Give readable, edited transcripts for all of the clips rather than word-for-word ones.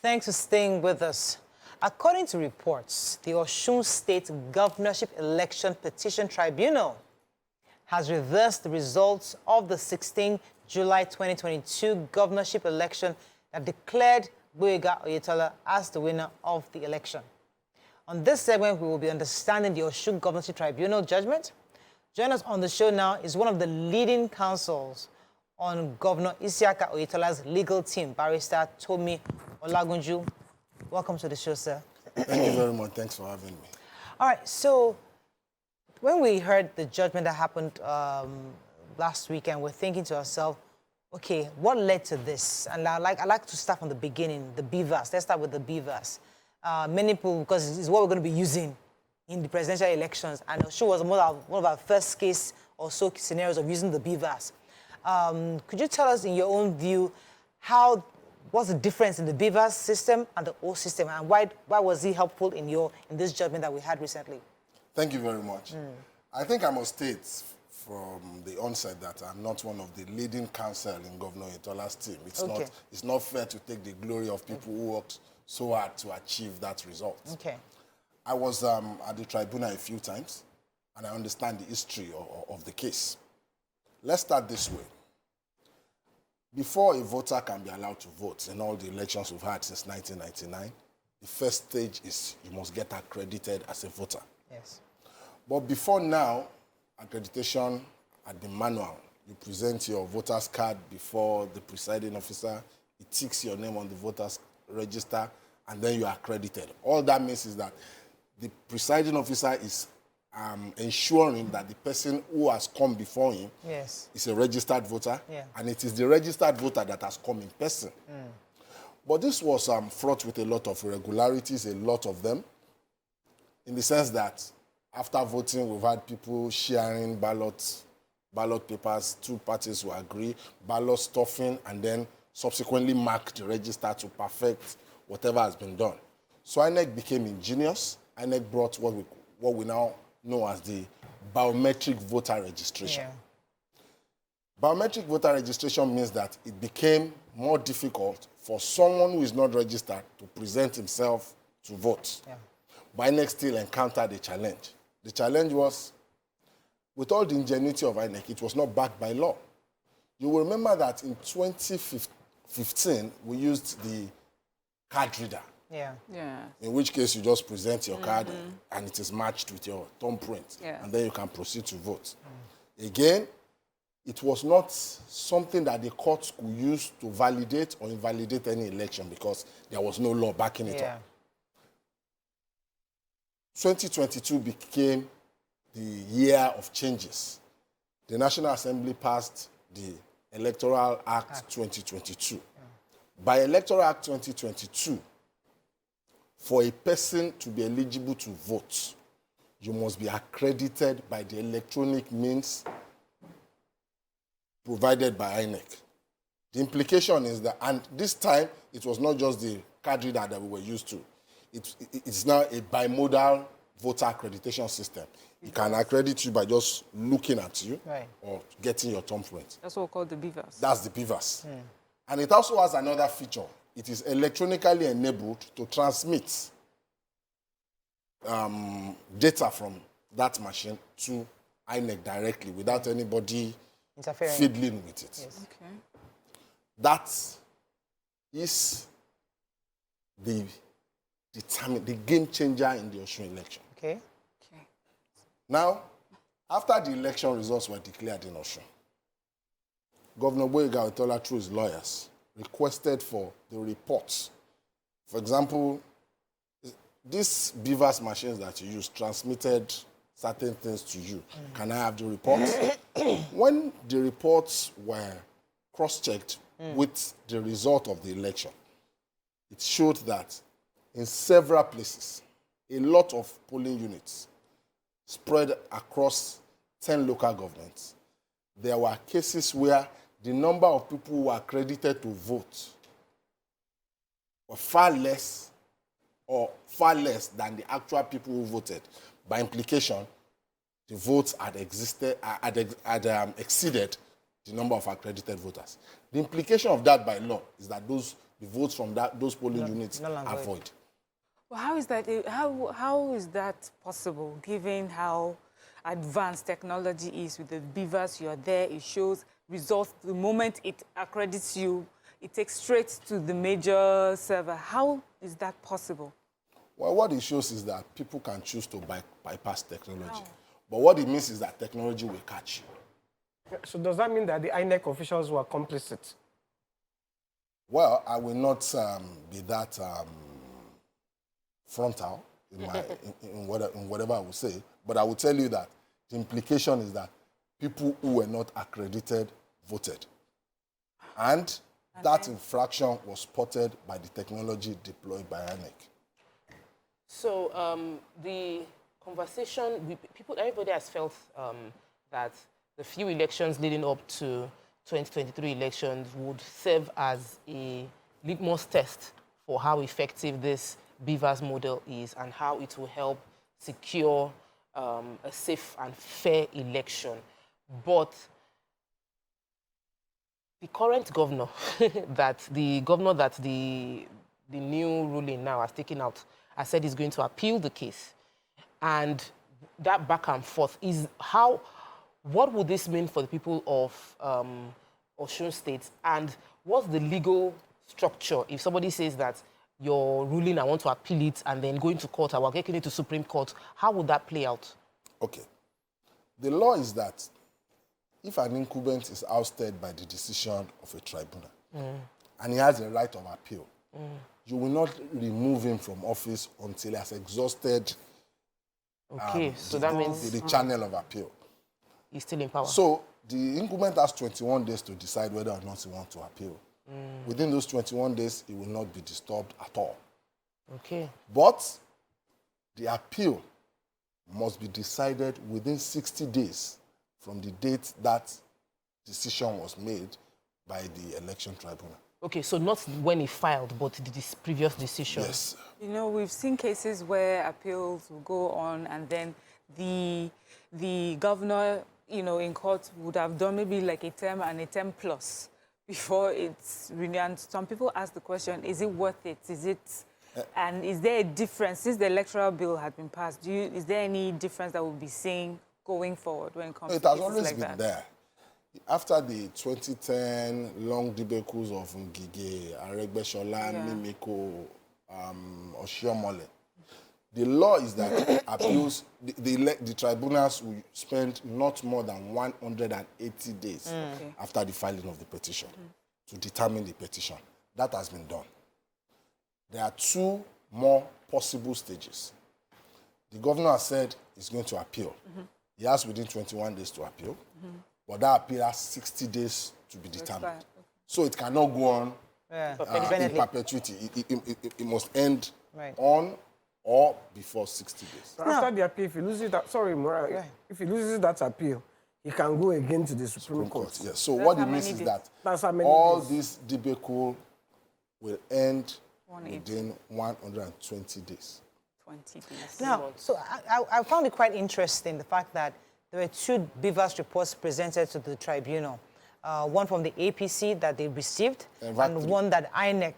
Thanks for staying with us. According to reports, the Osun State Governorship Election Petition Tribunal has reversed the results of the 16 July 2022 governorship election that declared Gboyega Oyetola as the winner of the election. On this segment, we will be understanding the Osun Governorship Tribunal judgment. Joining us on the show now is one of the leading counsels on Governor Isiaka Oyetola's legal team, Barrister Tomi Olagunju. Welcome to the show, sir. Thank you very much. Thanks for having me. All right, so when we heard the judgment that happened last weekend, we're thinking to ourselves, okay, what led to this? And I'd like to start from the beginning, the BVAS. Let's start with the BVAS. Many people, because it's what we're going to be using in the presidential elections, and Osun was one of our first case or so scenarios of using the BVAS. Could you tell us, in your own view, what's the difference in the BVAS system and the old system, and why was it helpful in this judgment that we had recently? Thank you very much. I think I must state from the onset that I'm not one of the leading counsel in Governor Oyetola's team. It's not fair to take the glory of people who worked so hard to achieve that result. Okay. I was at the tribunal a few times, and I understand the history of the case. Let's start this way. Before a voter can be allowed to vote in all the elections we've had since 1999, the first stage is you must get accredited as a voter. Yes. But before now, accreditation had been manual. You present your voter's card before the presiding officer, he ticks your name on the voter's register, and then you are accredited. All that means is that the presiding officer is ensuring that the person who has come before him is a registered voter, and it is the registered voter that has come in person. But this was fraught with a lot of irregularities, a lot of them, in the sense that after voting, we've had people sharing ballot papers, two parties who agree, ballot stuffing, and then subsequently mark the register to perfect whatever has been done. So INEC became ingenious. INEC brought what we now know as the biometric voter registration. Biometric voter registration means that it became more difficult for someone who is not registered to present himself to vote. But INEC still encountered a challenge. The challenge was, with all the ingenuity of INEC, it was not backed by law. You will remember that in 2015, we used the card reader. In which case you just present your card and it is matched with your thumbprint, and then you can proceed to vote. Again, it was not something that the courts could use to validate or invalidate any election because there was no law backing it up. 2022 became the year of changes. The National Assembly passed the Electoral Act 2022. By Electoral Act 2022, for a person to be eligible to vote, you must be accredited by the electronic means provided by INEC. The implication is that, and this time, it was not just the card reader that we were used to. It's now a bimodal voter accreditation system. It can accredit you by just looking at you or getting your thumbprint. That's what we call the BVAS. That's the BVAS. And it also has another feature. It is electronically enabled to transmit data from that machine to INEC directly without anybody fiddling with it. That is the game changer in the Osun election. Now, after the election results were declared in Osun, Governor Gboyega Oyetola, through his lawyers, requested for the reports. For example, these BVAS machines that you use transmitted certain things to you. Can I have the reports? When the reports were cross-checked with the result of the election, it showed that in several places, a lot of polling units spread across 10 local governments, there were cases where the number of people who were accredited to vote were far less than the actual people who voted. By implication, the votes had exceeded the number of accredited voters. The implication of that by law is that those the votes from those polling units are void. Well, how is that possible, given how advanced technology is with the beavers? You're there, it shows results. The moment it accredits you, it takes straight to the major server. How is that possible? Well, what it shows is that people can choose to bypass technology. But what it means is that technology will catch you. So does that mean that the INEC officials were complicit? Well, I will not be that frontal in whatever I will say, but I will tell you that the implication is that people who were not accredited voted. And that infraction was spotted by the technology deployed by INEC. So the conversation, everybody has felt that the few elections leading up to 2023 elections would serve as a litmus test for how effective this beavers model is and how it will help secure a safe and fair election. But the current governor, the new ruling now has taken out, has said he's going to appeal the case. And that back and forth is what would this mean for the people of Osun State? And what's the legal structure if somebody says that your ruling, I want to appeal it, and then going to court, I will take it to Supreme Court? How would that play out? Okay. The law is that if an incumbent is ousted by the decision of a tribunal and he has a right of appeal, you will not remove him from office until he has exhausted so that means the channel of appeal. He's still in power. So the incumbent has 21 days to decide whether or not he wants to appeal. Within those 21 days, he will not be disturbed at all. Okay. But the appeal must be decided within 60 days from the date that decision was made by the election tribunal. Okay, so not when he filed, but this previous decision. Yes. You know, we've seen cases where appeals will go on and then the governor, you know, in court would have done maybe like a term and a term plus before it's renewed. Some people ask the question, is it worth it? Is it, and is there a difference? Since the electoral bill had been passed, is there any difference that we'll be seeing going forward when it comes to cases like that? It has always been there. After the 2010 long debacles of Ngige, Aregbesola, Mimiko, Oshiomole, the law is that appeals, the tribunals will spend not more than 180 days after the filing of the petition to determine the petition. That has been done. There are two more possible stages. The governor has said he's going to appeal. He has within 21 days to appeal, but that appeal has 60 days to be determined. So it cannot go on in perpetuity. It must end on or before 60 days. So after the appeal, if he loses that, if he loses that appeal, he can go again to the Supreme Court. Yes. So what it means is that all this debacle will end within 120 days. 20 days. Now, so I found it quite interesting, the fact that there were two beavers reports presented to the tribunal. One from the APC that they received, and one that INEC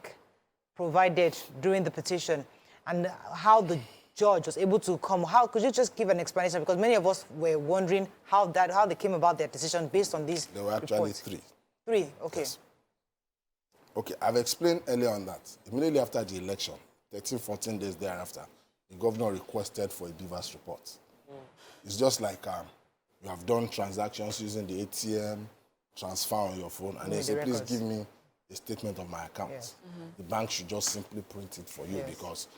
provided during the petition, and how the judge was able to come. How could you just give an explanation? Because many of us were wondering how they came about their decision based on these There were actually reports. Three, okay. Yes. Okay, I've explained earlier on that. Immediately after the election, 13, 14 days thereafter, the governor requested for a beavers report. It's just like you have done transactions using the ATM, transfer on your phone, and they say, please give me a statement of my account. Yeah. The bank should just simply print it for you because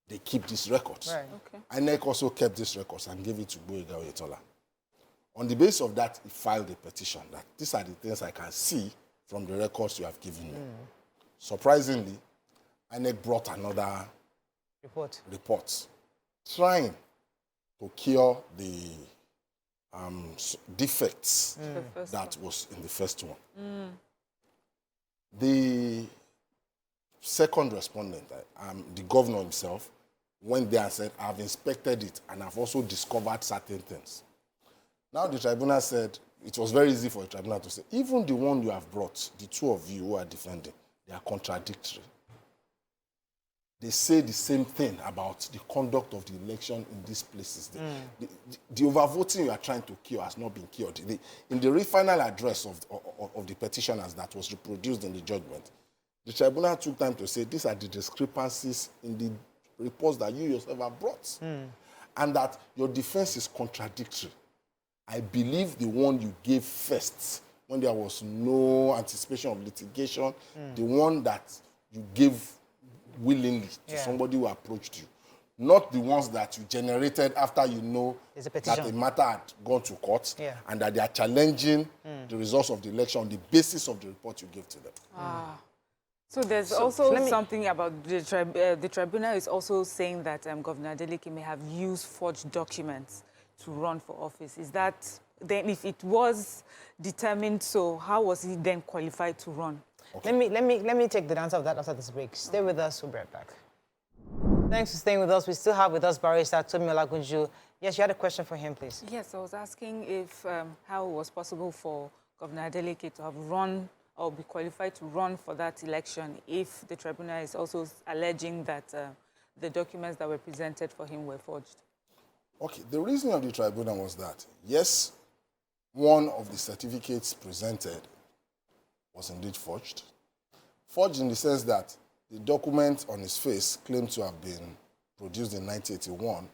they keep these records. Right. Okay. INEC also kept these records and gave it to Gboyega Oyetola. On the basis of that, he filed a petition that these are the things I can see from the records you have given me. Surprisingly, INEC brought another report trying to cure the defects that was in the first one. The second respondent, the governor himself, went there and said, I've inspected it and I've also discovered certain things. Now the tribunal said, it was very easy for the tribunal to say, even the one you have brought, the two of you who are defending, they are contradictory. They say the same thing about the conduct of the election in these places. The overvoting you are trying to cure has not been cured. In the final address of the petitioners that was reproduced in the judgment, the tribunal took time to say these are the discrepancies in the reports that you yourself have brought, and that your defense is contradictory. I believe the one you gave first, when there was no anticipation of litigation, the one that you gave willingly to somebody who approached you, not the ones that you generated after you know that the matter had gone to court and that they are challenging the results of the election on the basis of the report you gave to them. So there's also something about the tribunal is also saying that Governor Adeleke may have used forged documents to run for office. Is that, then if it was determined so, how was he then qualified to run? Okay. Let me take the answer of that after this break. Stay with us, we'll be right back. Thanks for staying with us. We still have with us barrister Tomi Olagunju. Yes, you had a question for him, please. Yes, I was asking if how it was possible for Governor Adeleke to have run or be qualified to run for that election if the tribunal is also alleging that the documents that were presented for him were forged. Okay, the reason of the tribunal was that, yes, one of the certificates presented was indeed forged. Forged in the sense that the document on his face claimed to have been produced in 1981,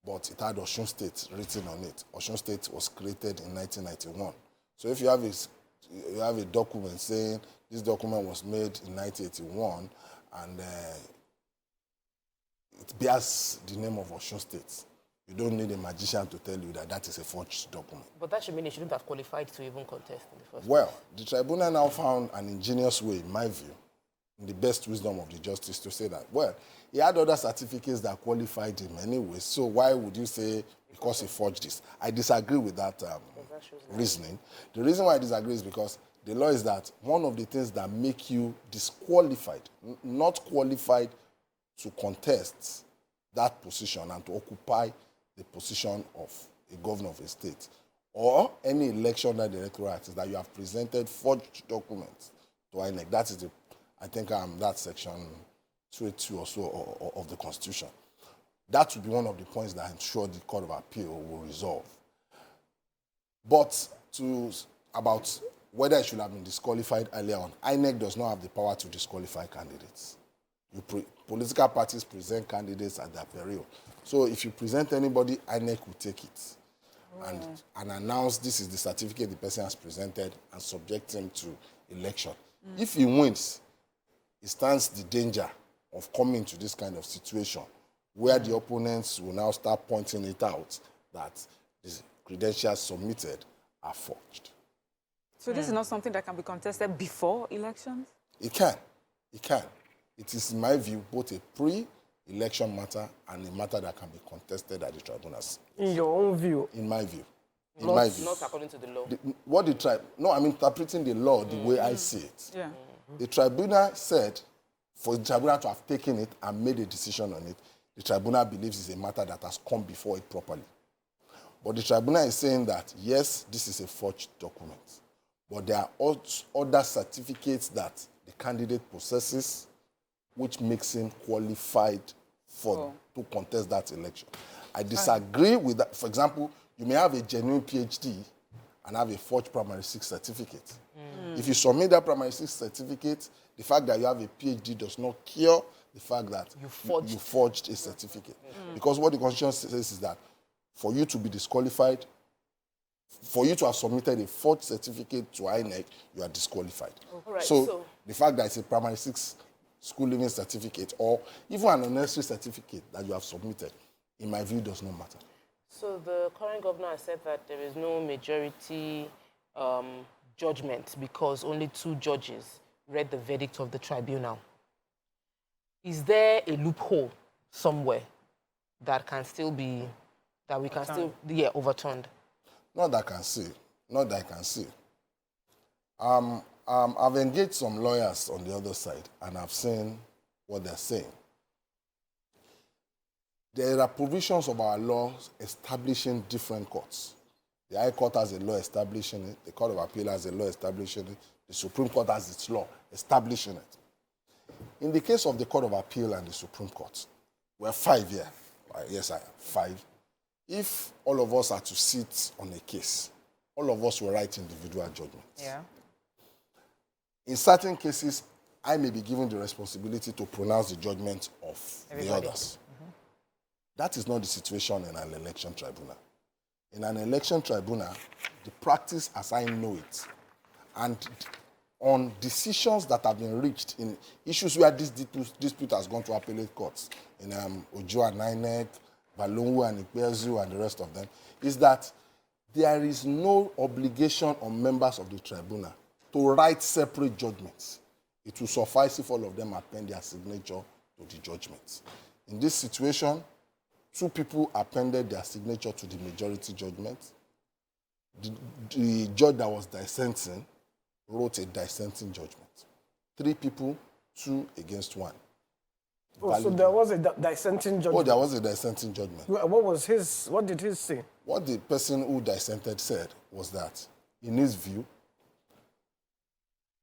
but it had Osun State written on it. Osun State was created in 1991. So if you have a document saying this document was made in 1981 and it bears the name of Osun State, you don't need a magician to tell you that that is a forged document. But that should mean he shouldn't have qualified to even contest in the first place. Well, the tribunal now found an ingenious way, in my view, in the best wisdom of the justice, to say that, well, he had other certificates that qualified him anyway, so why would you say because he forged this? I disagree with that reasoning. The reason why I disagree is because the law is that one of the things that make you disqualified, not qualified to contest that position and to occupy the position of a governor of a state or any election that the electoral act is that you have presented forged documents to INEC. That is I think that's section 282 or so of the Constitution. That would be one of the points that I'm sure the Court of Appeal will resolve. But about whether it should have been disqualified earlier on, INEC does not have the power to disqualify candidates. Political parties present candidates at their peril. So if you present anybody, INEC will take it and announce this is the certificate the person has presented and subject him to election. If he wins, he stands the danger of coming to this kind of situation where the opponents will now start pointing it out that the credentials submitted are forged. So this is not something that can be contested before elections? It can. It can. It is, in my view, both a pre-election matter and a matter that can be contested at the tribunals. In your own view? In my view. In not, my view. Not according to the law. I'm interpreting the law the way I see it. Yeah. The tribunal said, for the tribunal to have taken it and made a decision on it, the tribunal believes it's a matter that has come before it properly. But the tribunal is saying that, yes, this is a forged document, but there are other certificates that the candidate possesses which makes him qualified to contest that election. I disagree with that. For example, you may have a genuine PhD and have a forged primary 6 certificate. If you submit that primary 6 certificate, the fact that you have a PhD does not cure the fact that you forged a certificate. Because what the Constitution says is that for you to be disqualified, for you to have submitted a forged certificate to INEC, you are disqualified. Right, so the fact that it's a primary 6 school living certificate or even an unnecessary certificate that you have submitted, in my view, does not matter. So the current governor has said that there is no majority judgment because only 2 judges read the verdict of the tribunal. Is there a loophole somewhere that can still be, that we can still, overturned? Not that I can see. Not that I can see. I've engaged some lawyers on the other side, and I've seen what they're saying. There are provisions of our laws establishing different courts. The High Court has a law establishing it. The Court of Appeal has a law establishing it. The Supreme Court has its law establishing it. In the case of the Court of Appeal and the Supreme Court, we're 5 here. Yes, I am 5. If all of us are to sit on a case, all of us will write individual judgments. Yeah. In certain cases, I may be given the responsibility to pronounce the judgment of the others. That is not the situation in an election tribunal. In an election tribunal, the practice as I know it, and on decisions that have been reached in issues where this dispute has gone to appellate courts, in Ojo and INEC, Balongu and Ikpeazu and the rest of them, is that there is no obligation on members of the tribunal to write separate judgments. It will suffice if all of them append their signature to the judgments. In this situation, 2 people appended their signature to the majority judgment. The judge that was dissenting wrote a dissenting judgment. 3 people, 2 against 1. Oh, so there was a dissenting judgment? Oh, there was a dissenting judgment. What did he say? What the person who dissented said was that, in his view,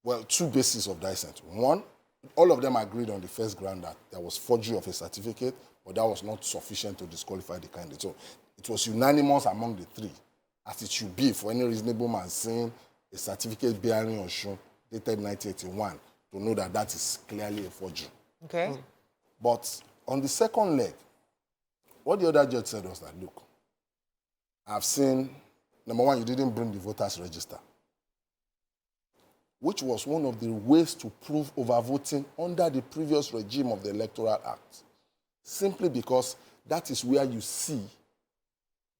well, 2 bases of dissent. 1, all of them agreed on the first ground that there was forgery of a certificate, but that was not sufficient to disqualify the candidate. So it was unanimous among the 3, as it should be for any reasonable man seeing a certificate bearing Osun dated 1981 to know that that is clearly a forgery. Okay. But on the second leg, what the other judge said was that, look, I've seen, number 1, you didn't bring the voters register, which was one of the ways to prove overvoting under the previous regime of the Electoral Act, simply because that is where you see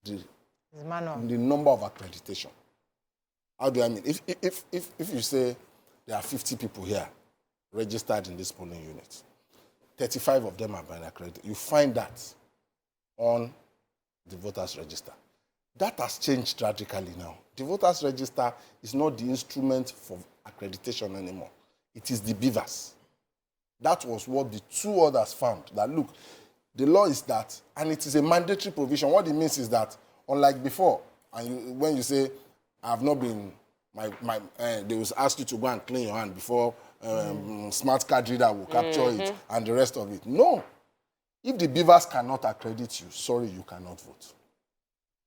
the number of accreditation. How do I mean? If you say there are 50 people here registered in this polling unit, 35 of them have been accredited, you find that on the voters register. That has changed radically now. The voters register is not the instrument for accreditation anymore. It is the beavers. That was what the 2 others found. That, look, the law is that, and it is a mandatory provision. What it means is that, unlike before, and when you say, I have not been, they will ask you to go and clean your hand before smart card reader will capture it and the rest of it. No. If the beavers cannot accredit you, sorry, you cannot vote.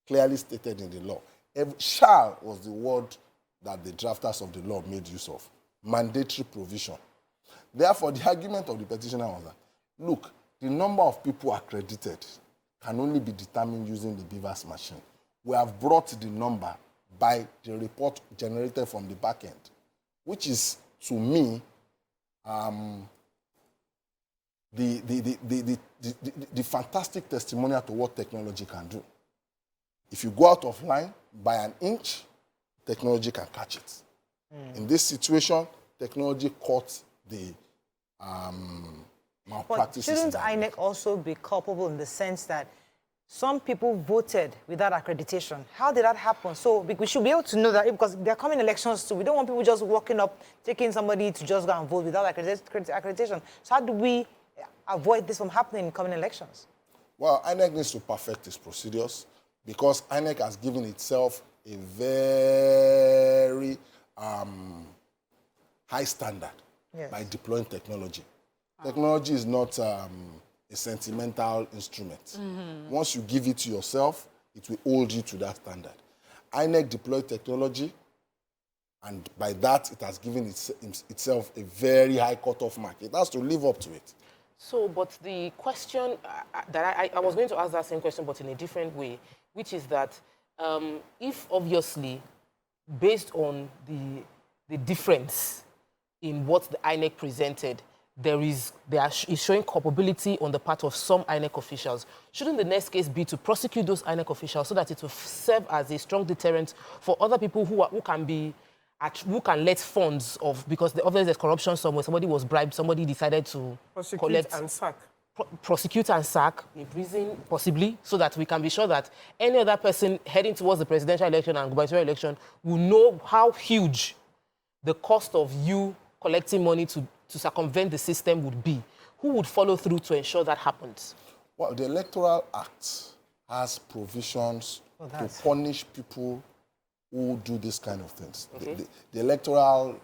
Clearly stated in the law. Shall was the word that the drafters of the law made use of. Mandatory provision. Therefore, the argument of the petitioner was that, look, the number of people accredited can only be determined using the beavers machine. We have brought the number by the report generated from the back end, which is, to me, the fantastic testimonial to what technology can do. If you go out of line by an inch, technology can catch it. In this situation, technology caught the malpractices. But shouldn't INEC also be culpable in the sense that some people voted without accreditation? How did that happen? So we should be able to know that, because there are coming elections too. We don't want people just walking up, taking somebody to just go and vote without accreditation. So how do we avoid this from happening in coming elections? Well, INEC needs to perfect its procedures, because INEC has given itself a very high standard by deploying technology. Technology is not a sentimental instrument. Once you give it to yourself, it will hold you to that standard. INEC deployed technology, and by that, it has given itself a very high cutoff mark. It has to live up to it. So, but the question that I was going to ask that same question, but in a different way, which is that if obviously, based on the difference in what the INEC presented, there is showing culpability on the part of some INEC officials, shouldn't the next case be to prosecute those INEC officials so that it will serve as a strong deterrent for other people who can let funds of, because obviously there's corruption somewhere, somebody was bribed, somebody decided to collect and sack. Prosecute and sack, imprison, possibly, so that we can be sure that any other person heading towards the presidential election and gubernatorial election will know how huge the cost of you collecting money to circumvent the system would be. Who would follow through to ensure that happens? Well, the Electoral Act has provisions to punish people who do this kind of things. Okay. The Electoral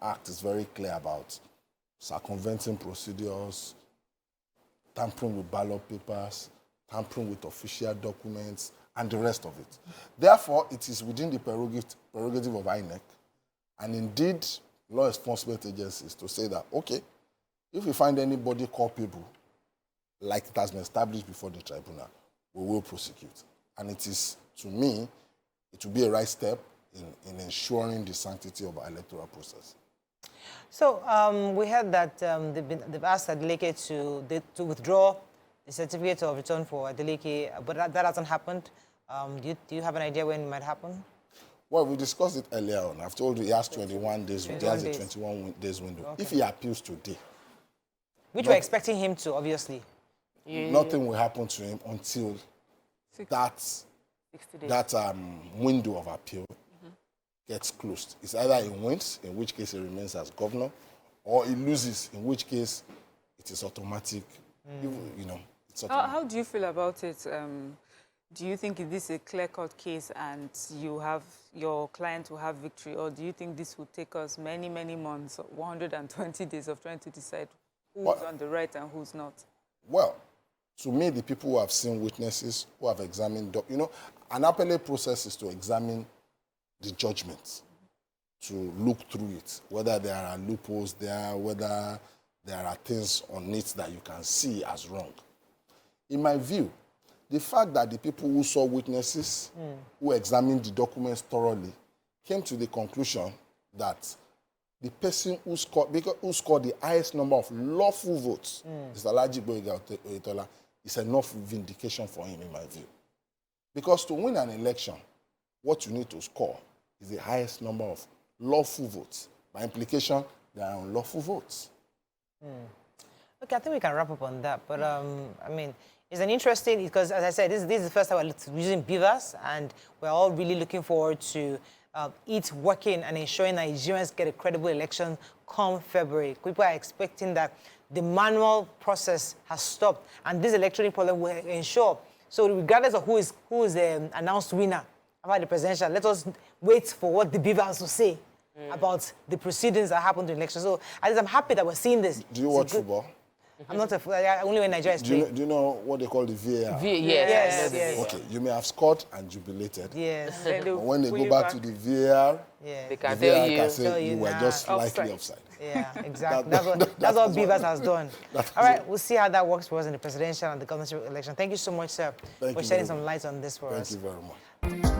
Act is very clear about circumventing procedures, tampering with ballot papers, tampering with official documents, and the rest of it. Therefore, it is within the prerogative of INEC, and indeed law enforcement agencies, to say that, okay, if we find anybody culpable, like it has been established before the tribunal, we will prosecute. And it is, to me, it will be a right step in ensuring the sanctity of our electoral process. So we heard that they've asked Adeleke to withdraw the certificate of return for Adeleke, but that hasn't happened. Do you have an idea when it might happen? Well, we discussed it earlier on. I've told you he has 21 days. He has a 21 days window. Okay. If he appeals today, which we're expecting him to, obviously, nothing will happen to him until that window of appeal gets closed. It's either he wins, in which case he remains as governor, or he loses, in which case it is automatic. You know, it's automatic. How do you feel about it? Do you think this is a clear-cut case and your client will have victory, or do you think this will take us many, many months, 120 days of trying to decide who's on the right and who's not? Well, to me, the people who have seen witnesses, who have examined, an appellate process is to examine the judgment, to look through it, whether there are loopholes there, whether there are things on it that you can see as wrong. In my view, the fact that the people who saw witnesses, who examined the documents thoroughly, came to the conclusion that the person who scored the highest number of lawful votes, Mr. Gboyega Oyetola, is enough vindication for him, in my view. Because to win an election, what you need to score is the highest number of lawful votes. By implication, there are unlawful votes. Okay, I think we can wrap up on that. But, I mean, it's an interesting, because as I said, this is the first time we're using beavers, and we're all really looking forward to it working and ensuring Nigerians get a credible election come February. People are expecting that the manual process has stopped, and this electronic problem will ensure. So regardless of who is the announced winner about the presidential, let us wait for what the beavers will say about the proceedings that happened in the election. So at least I'm happy that we're seeing this. Do you watch football? I'm not only when Nigeria is playing. Do you know what they call the VAR? Yes. Okay, you may have scored and jubilated. Yes. But when they go back to the VAR, they can the VAR tell can say you were just offside. slightly offside. Yeah, exactly. That's what Beavers has done. All right, we'll see how that works for us in the presidential and the governorship election. Thank you so much, sir, for shedding some light on this for us. Thank you very much.